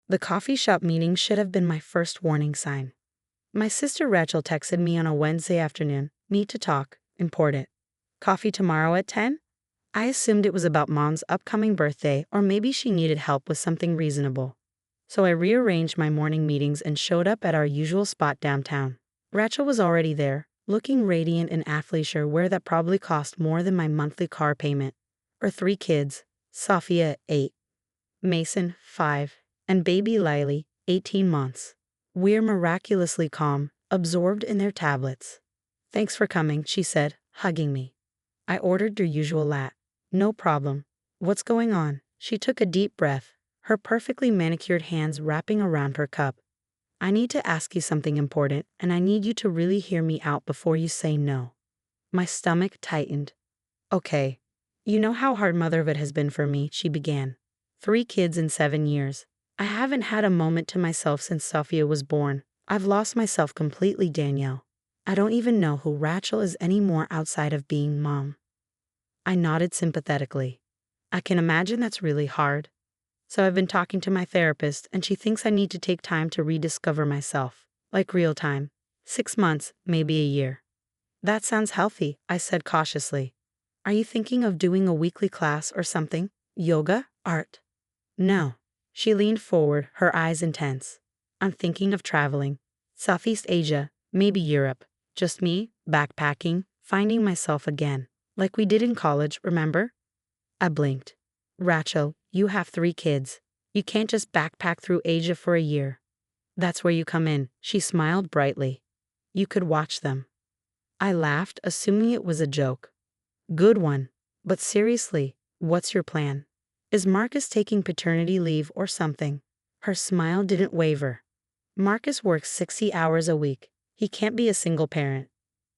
The coffee shop meeting should have been my first warning sign. My sister Rachel texted me on a Wednesday afternoon, need to talk, important. Coffee tomorrow at 10? I assumed it was about Mom's upcoming birthday, or maybe she needed help with something reasonable. So I rearranged my morning meetings and showed up at our usual spot downtown. Rachel was already there, looking radiant in athleisure wear that probably cost more than my monthly car payment. Her 3 kids, Sophia, 8, Mason, 5, and baby Lily, 18 months. We're miraculously calm, absorbed in their tablets. Thanks for coming, she said, hugging me. I ordered your usual lat. No problem. What's going on? She took a deep breath, her perfectly manicured hands wrapping around her cup. I need to ask you something important, and I need you to really hear me out before you say no. My stomach tightened. Okay. You know how hard motherhood has been for me, she began. 3 kids in 7 years. I haven't had a moment to myself since Sophia was born. I've lost myself completely, Danielle. I don't even know who Rachel is anymore outside of being Mom. I nodded sympathetically. I can imagine that's really hard. So I've been talking to my therapist, and she thinks I need to take time to rediscover myself. Like real time. 6 months, maybe a year. That sounds healthy, I said cautiously. Are you thinking of doing a weekly class or something? Yoga? Art? No. She leaned forward, her eyes intense. I'm thinking of traveling. Southeast Asia, maybe Europe. Just me, backpacking, finding myself again. Like we did in college, remember? I blinked. Rachel, you have 3 kids. You can't just backpack through Asia for a year. That's where you come in, she smiled brightly. You could watch them. I laughed, assuming it was a joke. Good one. But seriously, what's your plan? Is Marcus taking paternity leave or something? Her smile didn't waver. Marcus works 60 hours a week. He can't be a single parent.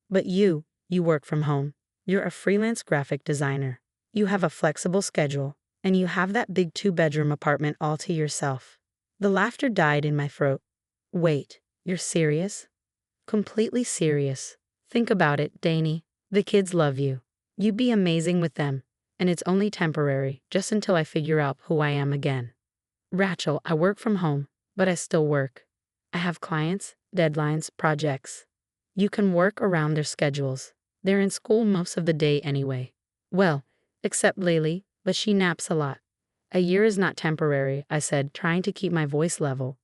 But you work from home. You're a freelance graphic designer. You have a flexible schedule, and you have that big 2-bedroom apartment all to yourself. The laughter died in my throat. Wait, you're serious? Completely serious. Think about it, Dani. The kids love you. You'd be amazing with them, and it's only temporary, just until I figure out who I am again. Rachel, I work from home, but I still work. I have clients, deadlines, projects. You can work around their schedules. They're in school most of the day anyway. Well, except Lily, but she naps a lot. A year is not temporary, I said, trying to keep my voice level.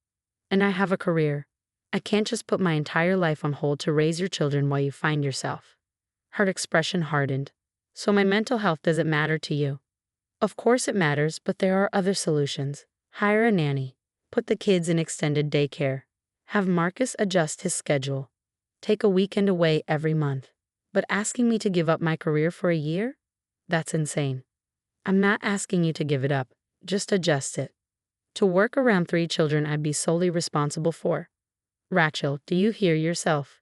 And I have a career. I can't just put my entire life on hold to raise your children while you find yourself. Her expression hardened. So my mental health doesn't matter to you? Of course it matters, but there are other solutions. Hire a nanny. Put the kids in extended daycare. Have Marcus adjust his schedule. Take a weekend away every month. But asking me to give up my career for a year? That's insane. I'm not asking you to give it up, just adjust it. To work around 3 children I'd be solely responsible for. Rachel, do you hear yourself?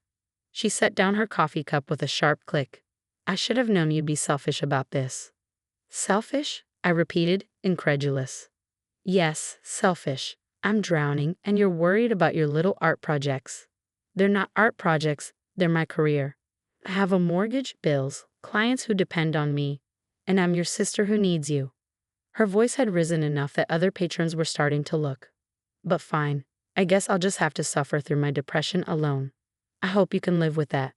She set down her coffee cup with a sharp click. I should have known you'd be selfish about this. Selfish? I repeated, incredulous. Yes, selfish. I'm drowning, and you're worried about your little art projects. They're not art projects, they're my career. I have a mortgage, bills, clients who depend on me, and I'm your sister who needs you. Her voice had risen enough that other patrons were starting to look. But fine, I guess I'll just have to suffer through my depression alone. I hope you can live with that.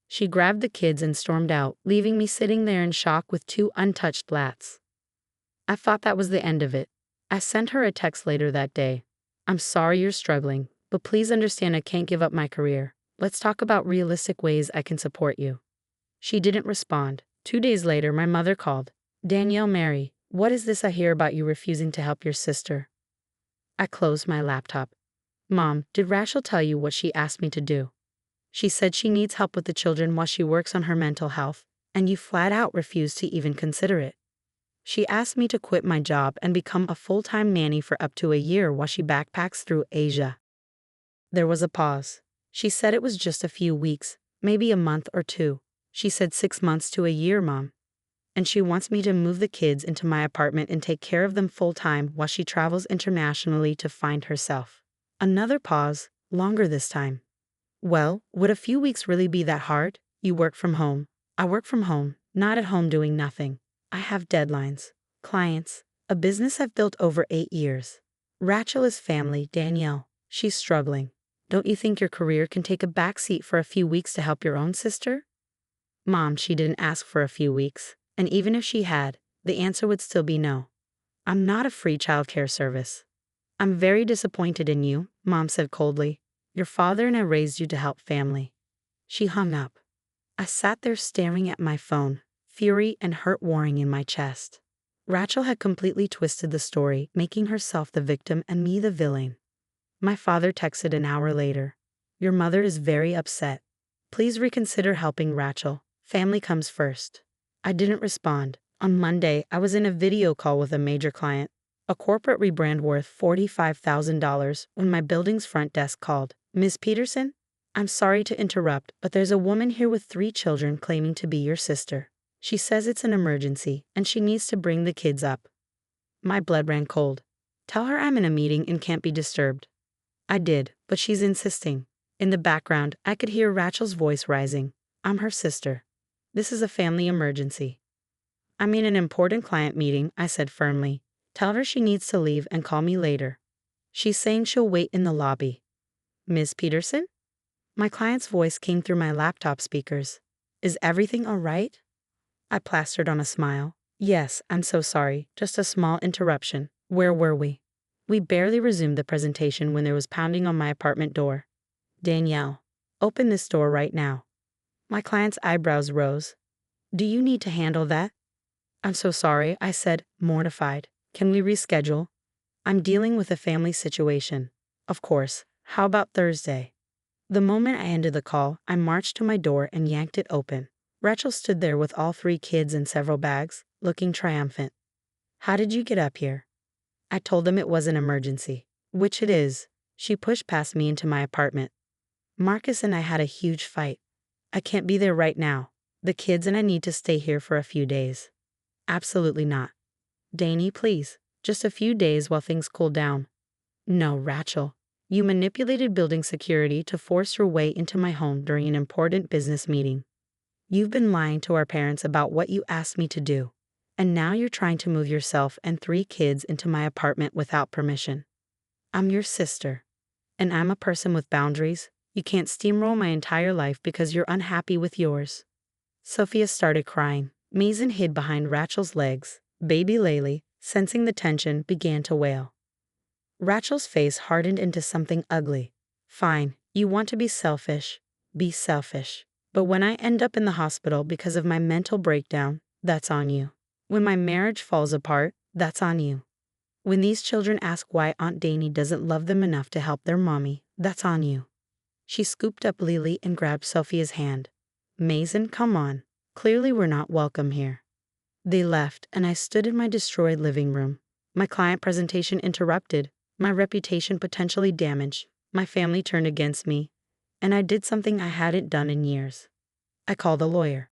She grabbed the kids and stormed out, leaving me sitting there in shock with 2 untouched lats. I thought that was the end of it. I sent her a text later that day. I'm sorry you're struggling, but please understand I can't give up my career. Let's talk about realistic ways I can support you. She didn't respond. 2 days later, my mother called. Danielle, Mary, what is this I hear about you refusing to help your sister? I closed my laptop. Mom, did Rachel tell you what she asked me to do? She said she needs help with the children while she works on her mental health, and you flat out refused to even consider it. She asked me to quit my job and become a full-time nanny for up to a year while she backpacks through Asia. There was a pause. She said it was just a few weeks, maybe a month or 2. She said 6 months to a year, Mom. And she wants me to move the kids into my apartment and take care of them full-time while she travels internationally to find herself. Another pause, longer this time. Well, would a few weeks really be that hard? You work from home. I work from home, not at home doing nothing. I have deadlines, clients, a business I've built over 8 years. Rachel is family, Danielle. She's struggling. Don't you think your career can take a backseat for a few weeks to help your own sister? Mom, she didn't ask for a few weeks, and even if she had, the answer would still be no. I'm not a free childcare service. I'm very disappointed in you, Mom said coldly. Your father and I raised you to help family. She hung up. I sat there staring at my phone, fury and hurt warring in my chest. Rachel had completely twisted the story, making herself the victim and me the villain. My father texted an hour later. Your mother is very upset. Please reconsider helping Rachel. Family comes first. I didn't respond. On Monday, I was in a video call with a major client, a corporate rebrand worth $45,000, when my building's front desk called. Ms. Peterson? I'm sorry to interrupt, but there's a woman here with 3 children claiming to be your sister. She says it's an emergency, and she needs to bring the kids up. My blood ran cold. Tell her I'm in a meeting and can't be disturbed. I did, but she's insisting. In the background, I could hear Rachel's voice rising. I'm her sister. This is a family emergency. I'm in an important client meeting, I said firmly. Tell her she needs to leave and call me later. She's saying she'll wait in the lobby. Ms. Peterson? My client's voice came through my laptop speakers. Is everything all right? I plastered on a smile. Yes, I'm so sorry. Just a small interruption. Where were we? We barely resumed the presentation when there was pounding on my apartment door. Danielle, open this door right now. My client's eyebrows rose. Do you need to handle that? I'm so sorry, I said, mortified. Can we reschedule? I'm dealing with a family situation. Of course. How about Thursday? The moment I ended the call, I marched to my door and yanked it open. Rachel stood there with all 3 kids and several bags, looking triumphant. How did you get up here? I told them it was an emergency. Which it is. She pushed past me into my apartment. Marcus and I had a huge fight. I can't be there right now. The kids and I need to stay here for a few days. Absolutely not. Dani, please. Just a few days while things cool down. No, Rachel. You manipulated building security to force your way into my home during an important business meeting. You've been lying to our parents about what you asked me to do. And now you're trying to move yourself and 3 kids into my apartment without permission. I'm your sister. And I'm a person with boundaries. You can't steamroll my entire life because you're unhappy with yours. Sophia started crying. Mason hid behind Rachel's legs. Baby Laylee, sensing the tension, began to wail. Rachel's face hardened into something ugly. Fine, you want to be selfish. Be selfish. But when I end up in the hospital because of my mental breakdown, that's on you. When my marriage falls apart, that's on you. When these children ask why Aunt Dani doesn't love them enough to help their mommy, that's on you. She scooped up Lily and grabbed Sophia's hand. Mason, come on. Clearly we're not welcome here. They left, and I stood in my destroyed living room. My client presentation interrupted, my reputation potentially damaged, my family turned against me, and I did something I hadn't done in years. I called a lawyer.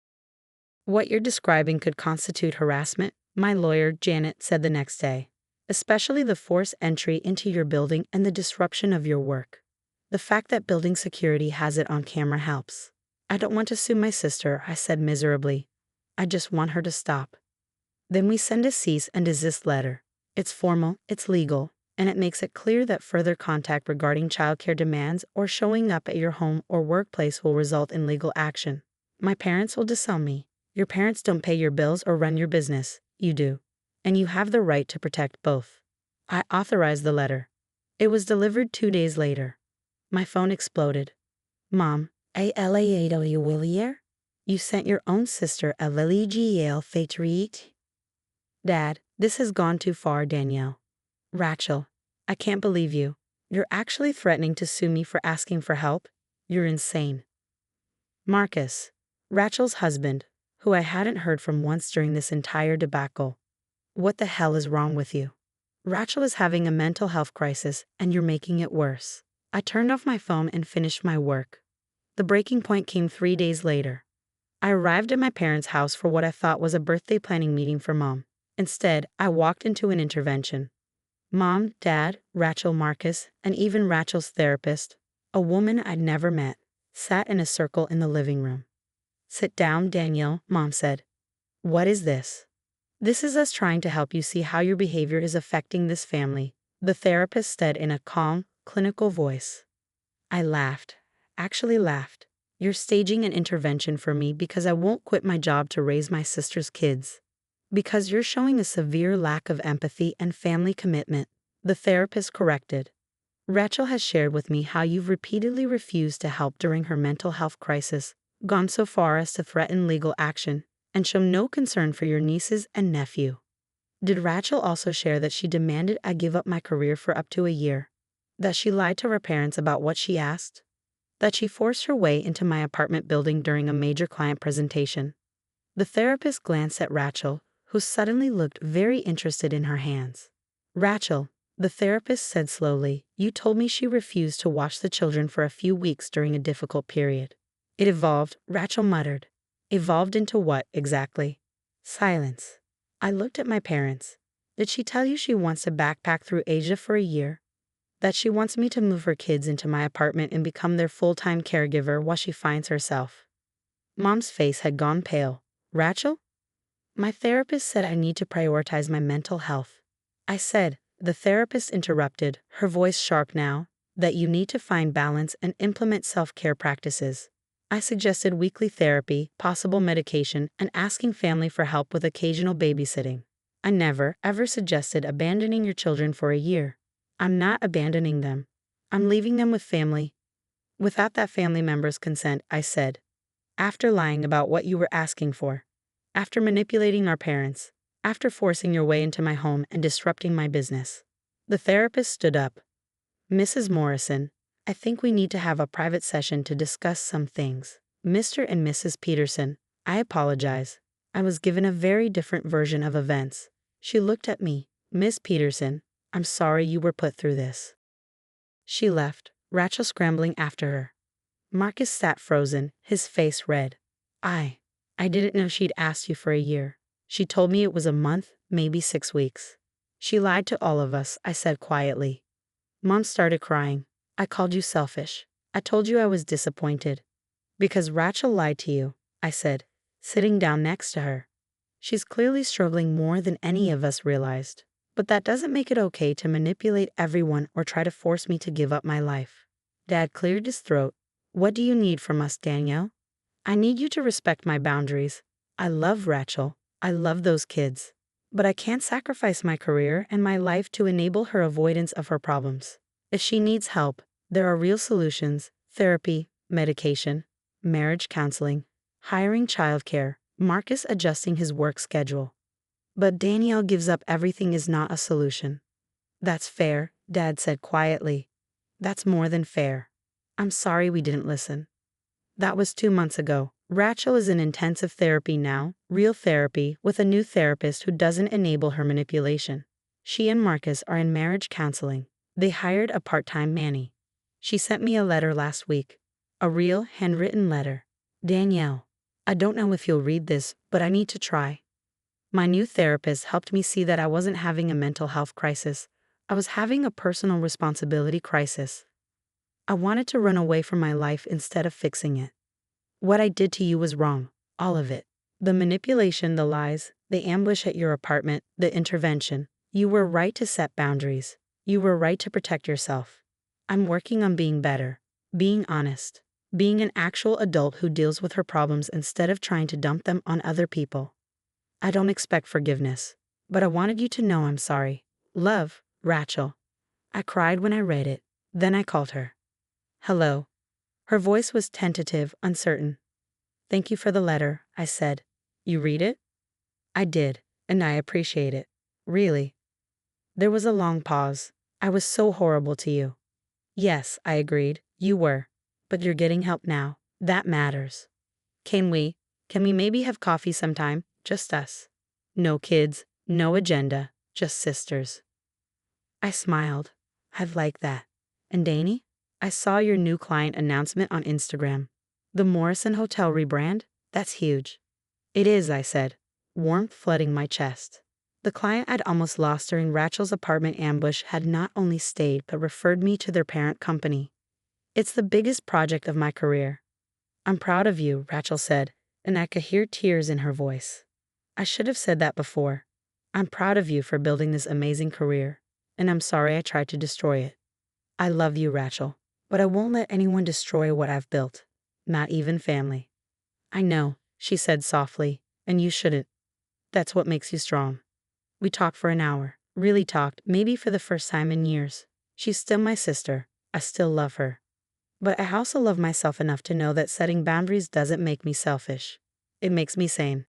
What you're describing could constitute harassment, my lawyer, Janet, said the next day. Especially the forced entry into your building and the disruption of your work. The fact that building security has it on camera helps. I don't want to sue my sister, I said miserably. I just want her to stop. Then we send a cease and desist letter. It's formal, it's legal, and it makes it clear that further contact regarding childcare demands or showing up at your home or workplace will result in legal action. My parents will disown me. Your parents don't pay your bills or run your business. You do. And you have the right to protect both. I authorized the letter. It was delivered 2 days later. My phone exploded. Mom, ALAW Willier? You sent your own sister a LGL Fatreet? Dad, this has gone too far, Danielle. Rachel, I can't believe you. You're actually threatening to sue me for asking for help? You're insane. Marcus, Rachel's husband, who I hadn't heard from once during this entire debacle. What the hell is wrong with you? Rachel is having a mental health crisis, and you're making it worse. I turned off my phone and finished my work. The breaking point came 3 days later. I arrived at my parents' house for what I thought was a birthday planning meeting for Mom. Instead, I walked into an intervention. Mom, Dad, Rachel, Marcus, and even Rachel's therapist, a woman I'd never met, sat in a circle in the living room. Sit down, Danielle, Mom said. What is this? This is us trying to help you see how your behavior is affecting this family. the therapist said in a calm, clinical voice. I laughed. Actually laughed. You're staging an intervention for me because I won't quit my job to raise my sister's kids. Because you're showing a severe lack of empathy and family commitment, the therapist corrected. Rachel has shared with me how you've repeatedly refused to help during her mental health crisis, gone so far as to threaten legal action, and shown no concern for your nieces and nephew. Did Rachel also share that she demanded I give up my career for up to a year? That she lied to her parents about what she asked? That she forced her way into my apartment building during a major client presentation? The therapist glanced at Rachel, who suddenly looked very interested in her hands. Rachel, the therapist said slowly, you told me she refused to watch the children for a few weeks during a difficult period. It evolved, Rachel muttered. Evolved into what, exactly? Silence. I looked at my parents. Did she tell you she wants to backpack through Asia for a year? That she wants me to move her kids into my apartment and become their full-time caregiver while she finds herself? Mom's face had gone pale. Rachel? My therapist said I need to prioritize my mental health. I said, the therapist interrupted, her voice sharp now, that you need to find balance and implement self-care practices. I suggested weekly therapy, possible medication, and asking family for help with occasional babysitting. I never, ever suggested abandoning your children for a year. I'm not abandoning them. I'm leaving them with family. Without that family member's consent, I said. After lying about what you were asking for. After manipulating our parents. After forcing your way into my home and disrupting my business. The therapist stood up. Mrs. Morrison, I think we need to have a private session to discuss some things. Mr. and Mrs. Peterson, I apologize. I was given a very different version of events. She looked at me. Miss Peterson, I'm sorry you were put through this. She left, Rachel scrambling after her. Marcus sat frozen, his face red. I didn't know she'd asked you for a year. She told me it was a month, maybe 6 weeks. She lied to all of us, I said quietly. Mom started crying. I called you selfish. I told you I was disappointed. Because Rachel lied to you, I said, sitting down next to her. She's clearly struggling more than any of us realized. But that doesn't make it okay to manipulate everyone or try to force me to give up my life. Dad cleared his throat. What do you need from us, Danielle? I need you to respect my boundaries. I love Rachel. I love those kids. But I can't sacrifice my career and my life to enable her avoidance of her problems. If she needs help, there are real solutions: therapy, medication, marriage counseling, hiring childcare, Marcus adjusting his work schedule. But Danielle gives up everything is not a solution. That's fair, Dad said quietly. That's more than fair. I'm sorry we didn't listen. That was 2 months ago. Rachel is in intensive therapy now, real therapy, with a new therapist who doesn't enable her manipulation. She and Marcus are in marriage counseling. They hired a part-time nanny. She sent me a letter last week. A real, handwritten letter. Danielle, I don't know if you'll read this, but I need to try. My new therapist helped me see that I wasn't having a mental health crisis. I was having a personal responsibility crisis. I wanted to run away from my life instead of fixing it. What I did to you was wrong, all of it. The manipulation, the lies, the ambush at your apartment, the intervention. You were right to set boundaries. You were right to protect yourself. I'm working on being better, being honest, being an actual adult who deals with her problems instead of trying to dump them on other people. I don't expect forgiveness, but I wanted you to know I'm sorry. Love, Rachel. I cried when I read it. Then I called her. Hello. Her voice was tentative, uncertain. Thank you for the letter, I said. You read it? I did, and I appreciate it. Really. There was a long pause. I was so horrible to you. Yes, I agreed. You were. But you're getting help now. That matters. Can we maybe have coffee sometime? Just us. No kids, no agenda, just sisters. I smiled. I'd like that. And Danny? I saw your new client announcement on Instagram. The Morrison Hotel rebrand? That's huge. It is, I said, warmth flooding my chest. The client I'd almost lost during Rachel's apartment ambush had not only stayed but referred me to their parent company. It's the biggest project of my career. I'm proud of you, Rachel said, and I could hear tears in her voice. I should have said that before. I'm proud of you for building this amazing career. and I'm sorry I tried to destroy it. I love you, Rachel, but I won't let anyone destroy what I've built. Not even family. I know, she said softly, and you shouldn't. That's what makes you strong. We talked for an hour. Really talked, maybe for the first time in years. She's still my sister. I still love her. But I also love myself enough to know that setting boundaries doesn't make me selfish. It makes me sane.